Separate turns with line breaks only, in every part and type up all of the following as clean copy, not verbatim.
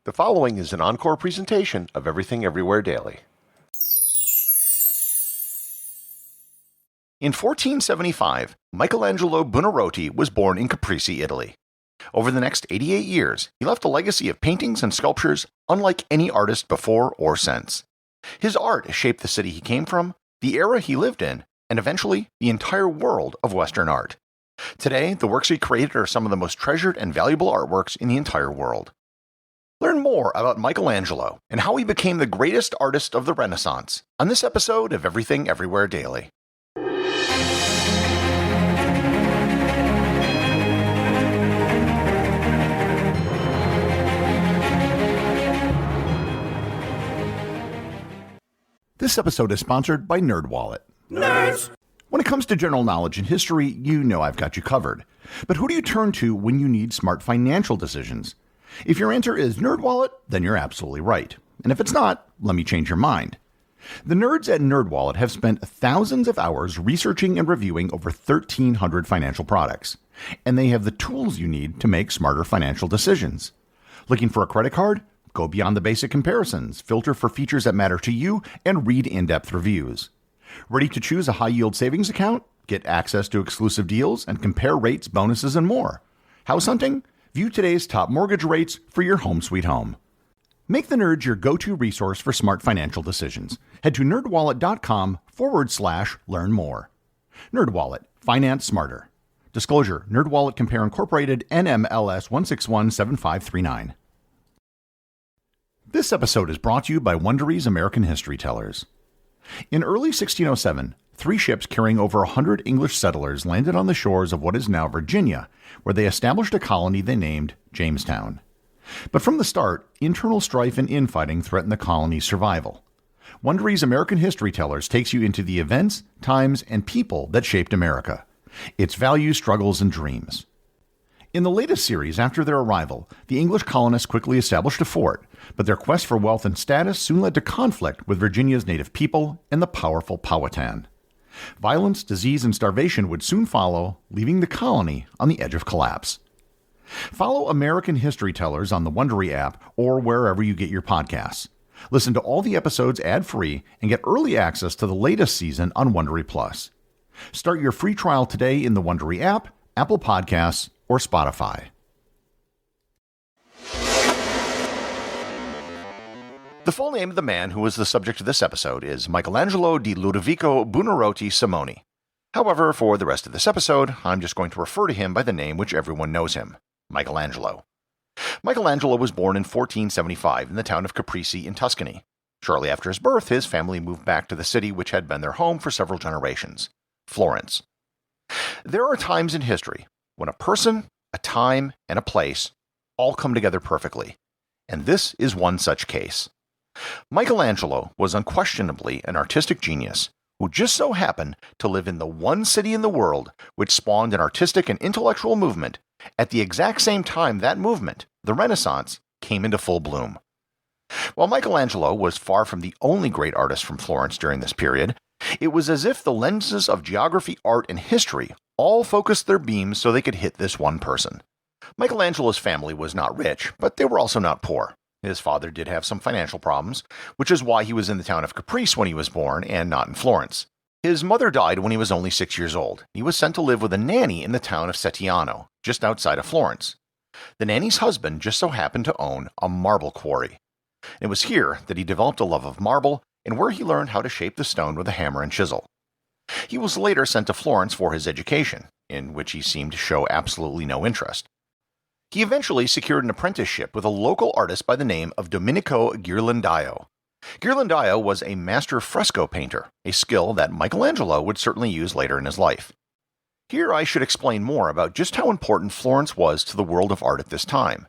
The following is an encore presentation of Everything Everywhere Daily. In 1475, Michelangelo Buonarroti was born in Caprese, Italy. Over the next 88 years, he left a legacy of paintings and sculptures unlike any artist before or since. His art shaped the city he came from, the era he lived in, and eventually the entire world of Western art. Today, the works he created are some of the most treasured and valuable artworks in the entire world. Learn more about Michelangelo and how he became the greatest artist of the Renaissance on this episode of Everything Everywhere Daily. This episode is sponsored by NerdWallet.
Nerds!
When it comes to general knowledge and history, you know I've got you covered. But who do you turn to when you need smart financial decisions? If your answer is NerdWallet, then you're absolutely right. And if it's not, let me change your mind. The nerds at NerdWallet have spent thousands of hours researching and reviewing over 1,300 financial products. And they have the tools you need to make smarter financial decisions. Looking for a credit card? Go beyond the basic comparisons, filter for features that matter to you, and read in-depth reviews. Ready to choose a high-yield savings account? Get access to exclusive deals and compare rates, bonuses, and more. House hunting? View today's top mortgage rates for your home sweet home. Make the Nerds your go-to resource for smart financial decisions. Head to nerdwallet.com/learn more. NerdWallet. Finance smarter. Disclosure: NerdWallet Compare Incorporated, NMLS 1617539. This episode is brought to you by Wondery's American History Tellers. In early 1607, 3 ships carrying over 100 English settlers landed on the shores of what is now Virginia, where they established a colony they named Jamestown. But from the start, internal strife and infighting threatened the colony's survival. Wondery's American History Tellers takes you into the events, times, and people that shaped America, its values, struggles, and dreams. In the latest series, after their arrival, the English colonists quickly established a fort, but their quest for wealth and status soon led to conflict with Virginia's native people and the powerful Powhatan. Violence, disease, and starvation would soon follow, leaving the colony on the edge of collapse. Follow American History Tellers on the Wondery app or wherever you get your podcasts. Listen to all the episodes ad-free and get early access to the latest season on Wondery Plus. Start your free trial today in the Wondery app, Apple Podcasts, or Spotify. The full name of the man who was the subject of this episode is Michelangelo di Ludovico Buonarroti Simoni. However, for the rest of this episode, I'm just going to refer to him by the name which everyone knows him, Michelangelo. Michelangelo was born in 1475 in the town of Caprese in Tuscany. Shortly after his birth, his family moved back to the city which had been their home for several generations, Florence. There are times in history when a person, a time, and a place all come together perfectly, and this is one such case. Michelangelo was unquestionably an artistic genius who just so happened to live in the one city in the world which spawned an artistic and intellectual movement at the exact same time that movement, the Renaissance, came into full bloom. While Michelangelo was far from the only great artist from Florence during this period, it was as if the lenses of geography, art, and history all focused their beams so they could hit this one person. Michelangelo's family was not rich, but they were also not poor. His father did have some financial problems, which is why he was in the town of Caprese when he was born and not in Florence. His mother died when he was only 6 years old. He was sent to live with a nanny in the town of Settiano, just outside of Florence. The nanny's husband just so happened to own a marble quarry. It was here that he developed a love of marble and where he learned how to shape the stone with a hammer and chisel. He was later sent to Florence for his education, in which he seemed to show absolutely no interest. He eventually secured an apprenticeship with a local artist by the name of Domenico Ghirlandaio. Ghirlandaio was a master fresco painter, a skill that Michelangelo would certainly use later in his life. Here I should explain more about just how important Florence was to the world of art at this time.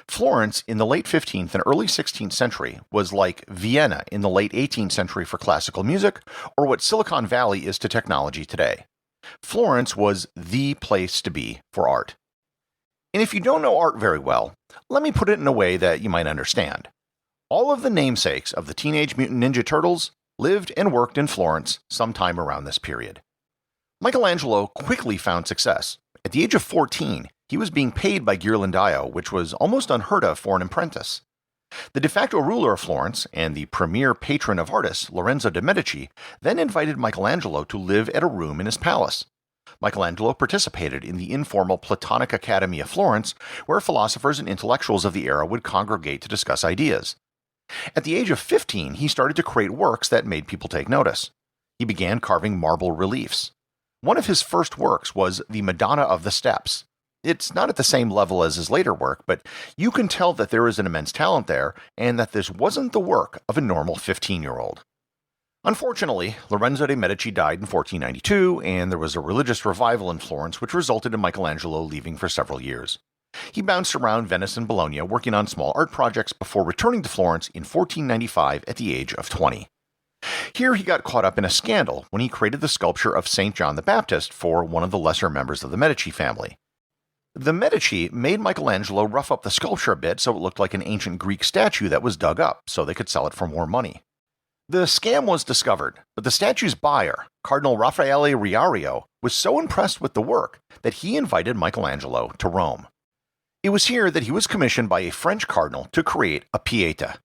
Florence in the late 15th and early 16th century was like Vienna in the late 18th century for classical music, or what Silicon Valley is to technology today. Florence was the place to be for art. And if you don't know art very well, let me put it in a way that you might understand. All of the namesakes of the Teenage Mutant Ninja Turtles lived and worked in Florence sometime around this period. Michelangelo quickly found success. At the age of 14, he was being paid by Ghirlandaio, which was almost unheard of for an apprentice. The de facto ruler of Florence and the premier patron of artists, Lorenzo de' Medici, then invited Michelangelo to live at a room in his palace. Michelangelo participated in the informal Platonic Academy of Florence, where philosophers and intellectuals of the era would congregate to discuss ideas. At the age of 15, he started to create works that made people take notice. He began carving marble reliefs. One of his first works was the Madonna of the Steps. It's not at the same level as his later work, but you can tell that there is an immense talent there, and that this wasn't the work of a normal 15-year-old. Unfortunately, Lorenzo de' Medici died in 1492, and there was a religious revival in Florence which resulted in Michelangelo leaving for several years. He bounced around Venice and Bologna working on small art projects before returning to Florence in 1495 at the age of 20. Here he got caught up in a scandal when he created the sculpture of St. John the Baptist for one of the lesser members of the Medici family. The Medici made Michelangelo rough up the sculpture a bit so it looked like an ancient Greek statue that was dug up so they could sell it for more money. The scam was discovered, but the statue's buyer, Cardinal Raffaele Riario, was so impressed with the work that he invited Michelangelo to Rome. It was here that he was commissioned by a French cardinal to create a Pieta.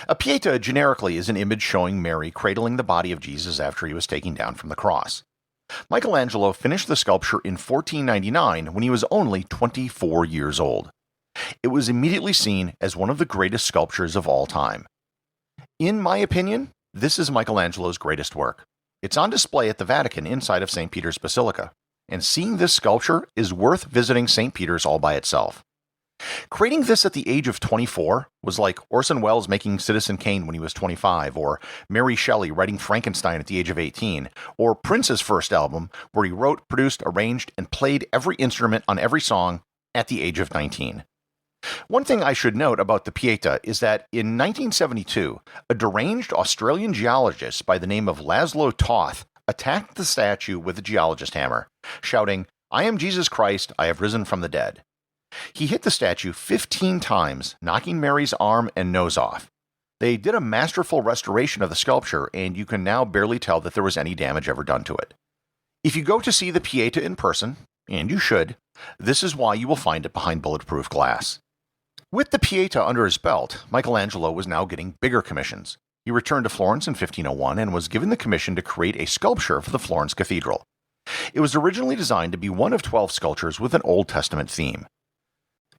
A Pieta generically is an image showing Mary cradling the body of Jesus after he was taken down from the cross. Michelangelo finished the sculpture in 1499 when he was only 24 years old. It was immediately seen as one of the greatest sculptures of all time. In my opinion, this is Michelangelo's greatest work. It's on display at the Vatican inside of St. Peter's Basilica, and seeing this sculpture is worth visiting St. Peter's all by itself. Creating this at the age of 24 was like Orson Welles making Citizen Kane when he was 25, or Mary Shelley writing Frankenstein at the age of 18, or Prince's first album, where he wrote, produced, arranged, and played every instrument on every song at the age of 19. One thing I should note about the Pieta is that in 1972, a deranged Australian geologist by the name of Laszlo Toth attacked the statue with a geologist hammer, shouting, "I am Jesus Christ, I have risen from the dead." He hit the statue 15 times, knocking Mary's arm and nose off. They did a masterful restoration of the sculpture, and you can now barely tell that there was any damage ever done to it. If you go to see the Pieta in person, and you should, this is why you will find it behind bulletproof glass. With the Pieta under his belt, Michelangelo was now getting bigger commissions. He returned to Florence in 1501 and was given the commission to create a sculpture for the Florence Cathedral. It was originally designed to be one of 12 sculptures with an Old Testament theme.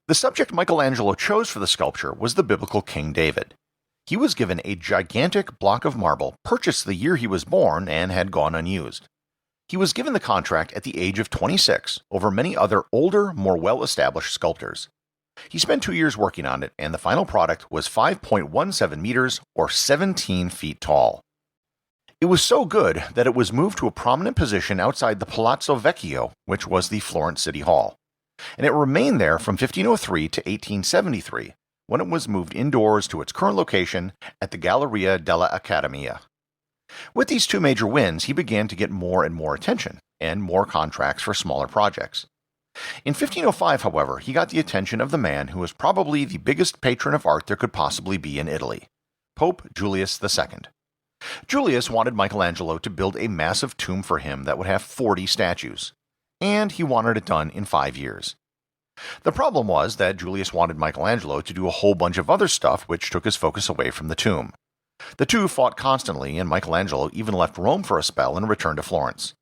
The subject Michelangelo chose for the sculpture was the biblical King David. He was given a gigantic block of marble purchased the year he was born and had gone unused. He was given the contract at the age of 26 over many other older, more well-established sculptors. He spent 2 years working on it, and the final product was 5.17 meters or 17 feet tall. It was so good that it was moved to a prominent position outside the Palazzo Vecchio, which was the Florence City Hall. And it remained there from 1503 to 1873, when it was moved indoors to its current location at the Galleria della Accademia. With these two major wins, he began to get more and more attention, and more contracts for smaller projects. In 1505, however, he got the attention of the man who was probably the biggest patron of art there could possibly be in Italy, Pope Julius II. Julius wanted Michelangelo to build a massive tomb for him that would have 40 statues, and he wanted it done in 5 years. The problem was that Julius wanted Michelangelo to do a whole bunch of other stuff which took his focus away from the tomb. The two fought constantly, and Michelangelo even left Rome for a spell and returned to Florence.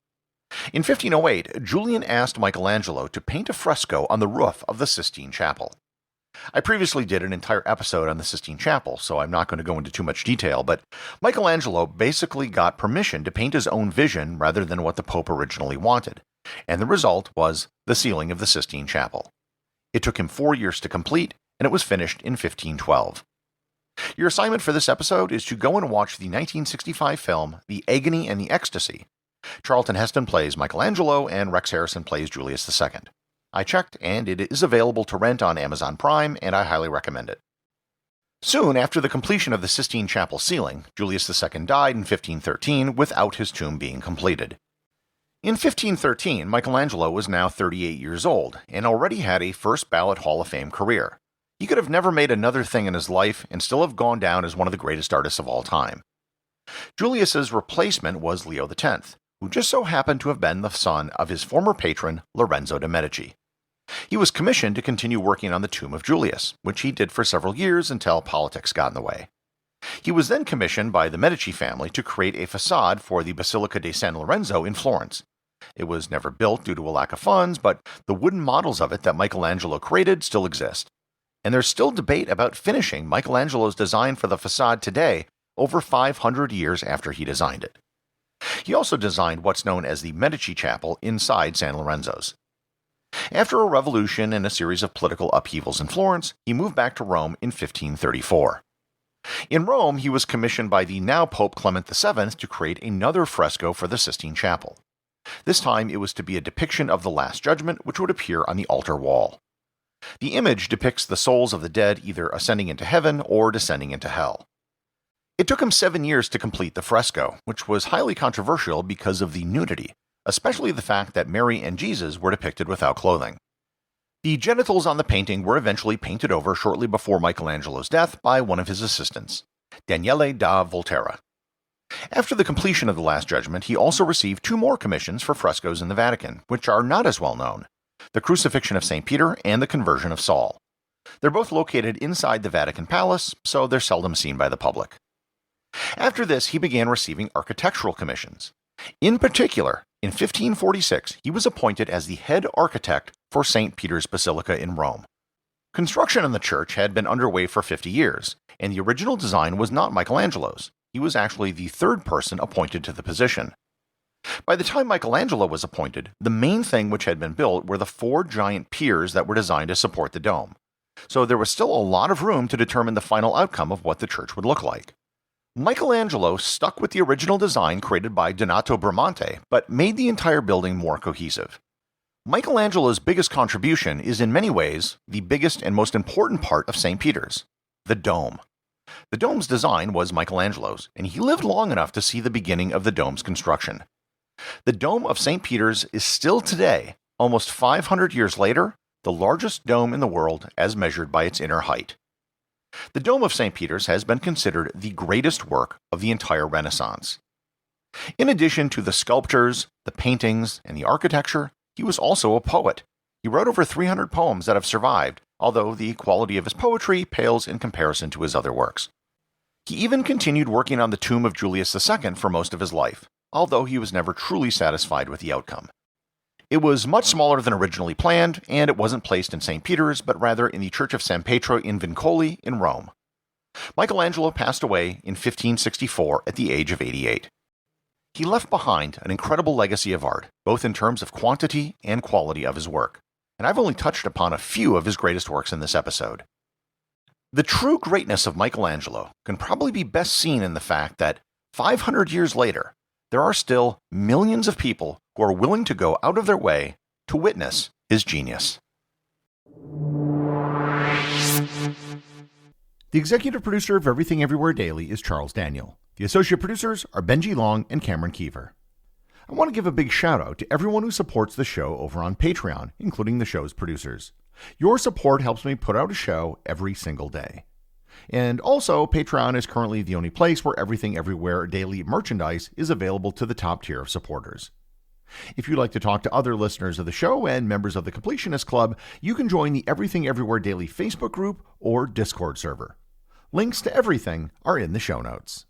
In 1508, Julian asked Michelangelo to paint a fresco on the roof of the Sistine Chapel. I previously did an entire episode on the Sistine Chapel, so I'm not going to go into too much detail, but Michelangelo basically got permission to paint his own vision rather than what the Pope originally wanted, and the result was the ceiling of the Sistine Chapel. It took him 4 years to complete, and it was finished in 1512. Your assignment for this episode is to go and watch the 1965 film The Agony and the Ecstasy. Charlton Heston plays Michelangelo, and Rex Harrison plays Julius II. I checked, and it is available to rent on Amazon Prime, and I highly recommend it. Soon after the completion of the Sistine Chapel ceiling, Julius II died in 1513 without his tomb being completed. In 1513, Michelangelo was now 38 years old, and already had a first-ballot Hall of Fame career. He could have never made another thing in his life and still have gone down as one of the greatest artists of all time. Julius's replacement was Leo X, who just so happened to have been the son of his former patron, Lorenzo de' Medici. He was commissioned to continue working on the tomb of Julius, which he did for several years until politics got in the way. He was then commissioned by the Medici family to create a facade for the Basilica di San Lorenzo in Florence. It was never built due to a lack of funds, but the wooden models of it that Michelangelo created still exist. And there's still debate about finishing Michelangelo's design for the facade today, over 500 years after he designed it. He also designed what's known as the Medici Chapel inside San Lorenzo's. After a revolution and a series of political upheavals in Florence, he moved back to Rome in 1534. In Rome, he was commissioned by the now Pope Clement VII to create another fresco for the Sistine Chapel. This time it was to be a depiction of the Last Judgment, which would appear on the altar wall. The image depicts the souls of the dead either ascending into heaven or descending into hell. It took him 7 years to complete the fresco, which was highly controversial because of the nudity, especially the fact that Mary and Jesus were depicted without clothing. The genitals on the painting were eventually painted over shortly before Michelangelo's death by one of his assistants, Daniele da Volterra. After the completion of the Last Judgment, he also received 2 more commissions for frescoes in the Vatican, which are not as well known: the Crucifixion of St. Peter and the Conversion of Saul. They're both located inside the Vatican Palace, so they're seldom seen by the public. After this, he began receiving architectural commissions. In particular, in 1546, he was appointed as the head architect for St. Peter's Basilica in Rome. Construction on the church had been underway for 50 years, and the original design was not Michelangelo's. He was actually the third person appointed to the position. By the time Michelangelo was appointed, the main thing which had been built were the 4 giant piers that were designed to support the dome. So there was still a lot of room to determine the final outcome of what the church would look like. Michelangelo stuck with the original design created by Donato Bramante, but made the entire building more cohesive. Michelangelo's biggest contribution is in many ways the biggest and most important part of St. Peter's: the dome. The dome's design was Michelangelo's, and he lived long enough to see the beginning of the dome's construction. The Dome of St. Peter's is still today, almost 500 years later, the largest dome in the world as measured by its inner height. The Dome of St. Peter's has been considered the greatest work of the entire Renaissance. In addition to the sculptures, the paintings, and the architecture, he was also a poet. He wrote over 300 poems that have survived, although the quality of his poetry pales in comparison to his other works. He even continued working on the tomb of Julius II for most of his life, although he was never truly satisfied with the outcome. It was much smaller than originally planned, and it wasn't placed in St. Peter's, but rather in the Church of San Pietro in Vincoli in Rome. Michelangelo passed away in 1564 at the age of 88. He left behind an incredible legacy of art, both in terms of quantity and quality of his work, and I've only touched upon a few of his greatest works in this episode. The true greatness of Michelangelo can probably be best seen in the fact that 500 years later, there are still millions of people who are willing to go out of their way to witness his genius. The executive producer of Everything Everywhere Daily is Charles Daniel. The associate producers are Benji Long and Cameron Kieffer. I want to give a big shout out to everyone who supports the show over on Patreon, including the show's producers. Your support helps me put out a show every single day. And also, Patreon is currently the only place where Everything Everywhere Daily merchandise is available to the top tier of supporters. If you'd like to talk to other listeners of the show and members of the Completionist Club, you can join the Everything Everywhere Daily Facebook group or Discord server. Links to everything are in the show notes.